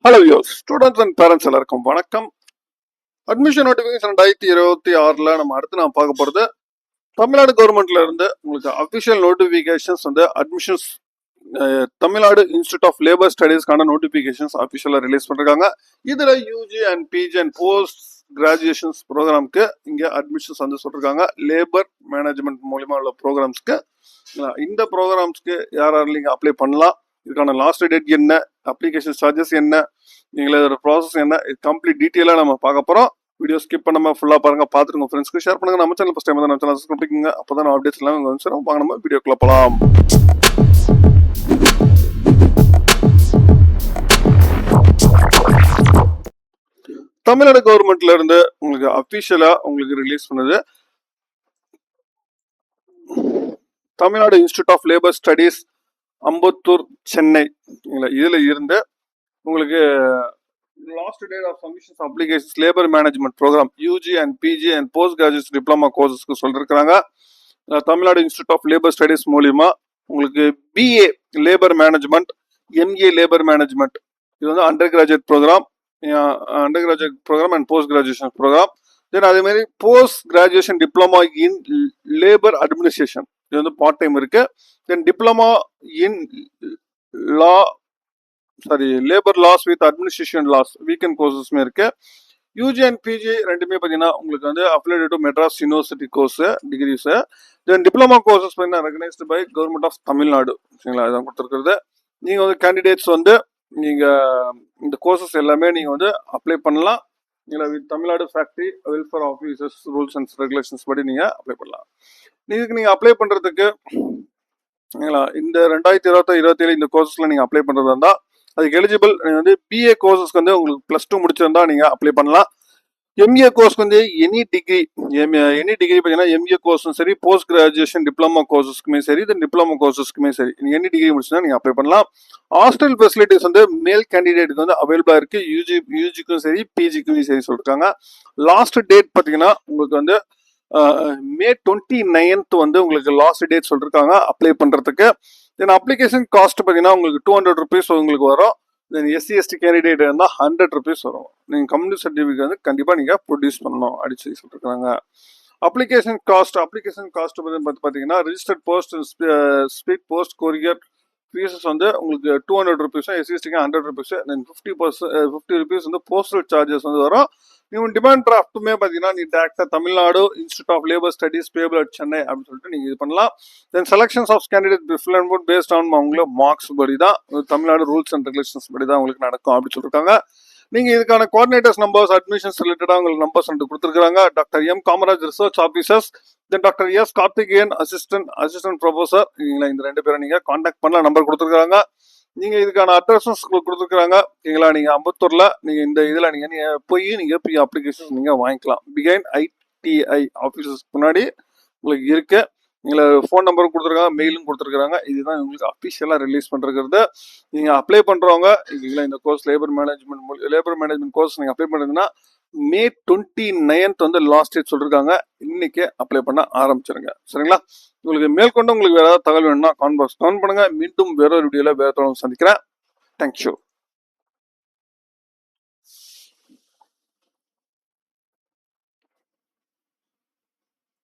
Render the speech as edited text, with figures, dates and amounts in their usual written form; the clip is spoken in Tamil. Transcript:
ஹலோ யோஸ் ஸ்டூடெண்ட்ஸ் அண்ட் பேரண்ட்ஸ் எல்லாருக்கும் வணக்கம். அட்மிஷன் நோட்டிஃபிகேஷன் 2026 நம்ம அடுத்து நான் பார்க்க போகிறது தமிழ்நாடு கவர்மெண்ட்ல இருந்து உங்களுக்கு அஃபிஷியல் நோட்டிஃபிகேஷன்ஸ் வந்து admissions Tamil Nadu institute of labour ஸ்டடீஸ்க்கான நோட்டிஃபிகேஷன்ஸ் அஃபிஷியலாக ரிலீஸ் பண்ணிருக்காங்க. இதில் UG and PG and post graduations ப்ரோக்ராம்க்கு இங்கே அட்மிஷன்ஸ் வந்து சொல்லியிருக்காங்க. லேபர் மேனேஜ்மெண்ட் மூலியமாக உள்ள ப்ரோக்ராம்ஸ்க்கு இந்த ப்ரோக்ராம்ஸ்க்கு யார் நீங்கள் அப்ளை பண்ணலாம், இதுக்கான லாஸ்ட் டேட் என்ன, அப்ளிகேஷன் சார்ஜஸ் என்ன, நீங்களே இதோட ப்ராசஸ் என்ன, இது கம்ப்ளீட் டீட்டெயிலாக நம்ம பார்க்க போகிறோம். வீடியோ ஸ்கிப் பண்ணாம ஃபுல்லாக பாருங்க, பார்த்துட்டு உங்கள் ஃப்ரெண்ட்ஸ்க்கு ஷேர் பண்ணுங்க. நம்ம சேனல் ஃபஸ்ட் டைம் தான் நம்ம சேனல் சப்ஸ்கிரைப் பண்ணிக்கோங்க. அப்போ தான் நம்ம அப்டேட்ஸ் எல்லாம் வந்துடும். வாங்க நம்ம வீடியோக்குள்ள போகலாம். தமிழ்நாடு கவர்மெண்ட்ல இருந்து உங்களுக்கு அஃபிஷியலா உங்களுக்கு ரிலீஸ் பண்ணது Tamil Nadu institute of labour studies Ambattur Chennai. இதுல இருந்து உங்களுக்கு last date of submissions applications labour management programme UG and PG and post graduate diploma கோர்சஸ்க்கு சொல்லிருக்காங்க. Tamil Nadu institute of labour studies மூலியமா உங்களுக்கு BA labour management, MA labour management, இது வந்து under graduate programme and post graduation programme. Then அதே மாதிரி post graduation diploma in labour administration, இது வந்து பார்ட் டைம் இருக்கு. Then diploma in labour laws with administration laws weekend கோர்சஸ்மே இருக்கு. யூஜி அண்ட் பிஜி ரெண்டுமே பார்த்தீங்கன்னா உங்களுக்கு வந்து applied to Madras university course degrees. Then diploma courses பார்த்தீங்கன்னா recognised by government of Tamil Nadu. சரிங்களா, இதான் கொடுத்துருக்குறது. நீங்கள் வந்து கேண்டிடேட்ஸ் வந்து நீங்கள் இந்த கோர்சஸ் எல்லாமே நீங்கள் வந்து அப்ளை பண்ணலாம். நீங்கள் with Tamil Nadu factory welfare officers rules and regulations படி நீங்கள் அப்ளை பண்ணலாம். இதுக்கு நீங்கள் அப்ளை பண்ணுறதுக்கு இந்த 2027 இந்த கோர்சஸ்ல நீங்கள் அப்ளை பண்ணுறதா இருந்தால் அதுக்கு எலிஜிபிள். நீங்கள் வந்து பிஏ கோர்சஸ்க்கு வந்து உங்களுக்கு +2 முடிச்சிருந்தா நீங்கள் அப்ளை பண்ணலாம். எம்ஏ கோர்ஸ்க்கு வந்து எனி டிகிரி பார்த்தீங்கன்னா எம்ஏ கோர்ஸும் சரி, போஸ்ட் கிராஜுவேஷன் டிப்ளமா கோர்சஸ்க்குமே சரி, தென் டிப்ளமா கோர்சஸ்க்குமே சரி, நீங்கள் எனி டிகிரி முடிச்சுன்னா நீங்கள் அப்ளை பண்ணலாம். ஹாஸ்டல் ஃபெசிலிட்டிஸ் வந்து மேல் கேண்டிடேட்டுக்கு வந்து அவைலபிளாக இருக்கு. யூஜிக்கும் சரி, பிஜிக்கும் சரி சொல்லிருக்காங்க. லாஸ்ட் டேட் பார்த்தீங்கன்னா உங்களுக்கு வந்து May 29th வந்து உங்களுக்கு லாஸ்ட் டேட் சொல்லிருக்காங்க அப்ளை பண்றதுக்கு. தென் அப்ளிகேஷன் காஸ்ட் பார்த்தீங்கன்னா உங்களுக்கு 200 rupees உங்களுக்கு வரும். தென் எஸ்சி/எஸ்டி கேண்டிடேட் இருந்தால் 100 rupees வரும். நீங்கள் கம்யூனிட்டி சர்டிஃபிகேட் வந்து கண்டிப்பாக நீங்கள் ப்ரொடியூஸ் பண்ணணும் அடிச்சு சொல்லிருக்காங்க. அப்ளிகேஷன் காஸ்ட் பார்த்தீங்கன்னா registered post speed post courier fees வந்து உங்களுக்கு 200 rupees, எஸ்சிஎஸ்டிக்கு 100 rupees, தென் 50 rupees வந்து போஸ்டல் சார்ஜஸ் வந்து வரும். நீங்கள் டிமாண்ட் டிராஃப்ட்டுமே பார்த்தீங்கன்னா நீ டேரக்டாக Tamil Nadu institute of labour studies payable at Chennai அப்படின்னு சொல்லிட்டு நீங்கள் இது பண்ணலாம். Then selections of candidate based on அவங்கள மார்க்ஸ் படி தான், தமிழ்நாடு ரூல்ஸ் அண்ட் ரெகுலேஷன்ஸ் படி தான் உங்களுக்கு நடக்கும் அப்படின்னு சொல்லியிருக்காங்க. நீங்கள் இதுக்கான கோஆர்டினேட்டர்ஸ் நம்பர்ஸ், அட்மிஷன்ஸ் ரிலேட்டடாக உங்களுக்கு நம்பர்ஸ் வந்து கொடுத்துருக்காங்க. Doctor M Kamaraj research officers, then doctor S Karthikeyan assistant professor. இந்த 2 பேரை நீங்கள் கான்டாக்ட் பண்ணலாம். நம்பர் கொடுத்துருக்காங்க. நீங்கள் இதுக்கான அட்ரஸஸ் கொடுத்துருக்காங்க. நீங்கள் அம்பத்தூர்ல நீங்கள் இந்த இதில் நீங்கள் போய் நீங்கள் அப்ளிகேஷன்ஸ் நீங்கள் வாங்கிக்கலாம். பிகைன் ITI ஆஃபீஸஸ் முன்னாடி உங்களுக்கு இருக்கு. ஃபோன் நம்பரும் கொடுத்துருக்காங்க, மெயிலும் கொடுத்துருக்காங்க. இதுதான் உங்களுக்கு அஃபிஷியலாக ரிலீஸ் பண்ணுறது. நீங்கள் அப்ளை பண்ணுறவங்க இந்த கோர்ஸ் லேபர் மேனேஜ்மெண்ட் கோர்ஸ் நீங்கள் அப்ளை பண்ணுறதுன்னா May 29th வந்து லாஸ்ட் டேட் சொல்லியிருக்காங்க. இன்னைக்கே அப்ளை பண்ண ஆரம்பிச்சிருங்க. சரிங்களா, உங்களுக்கு மேற்கொண்டு உங்களுக்கு வேற ஏதாவது தகவல் வேணும்னா கான்பாக்ஸ் கமெண்ட் பண்ணுங்க. மீண்டும் வேற ஒரு வீடியோல வேற தொடர்ந்து சந்திக்கிறேன். தேங்க்யூ.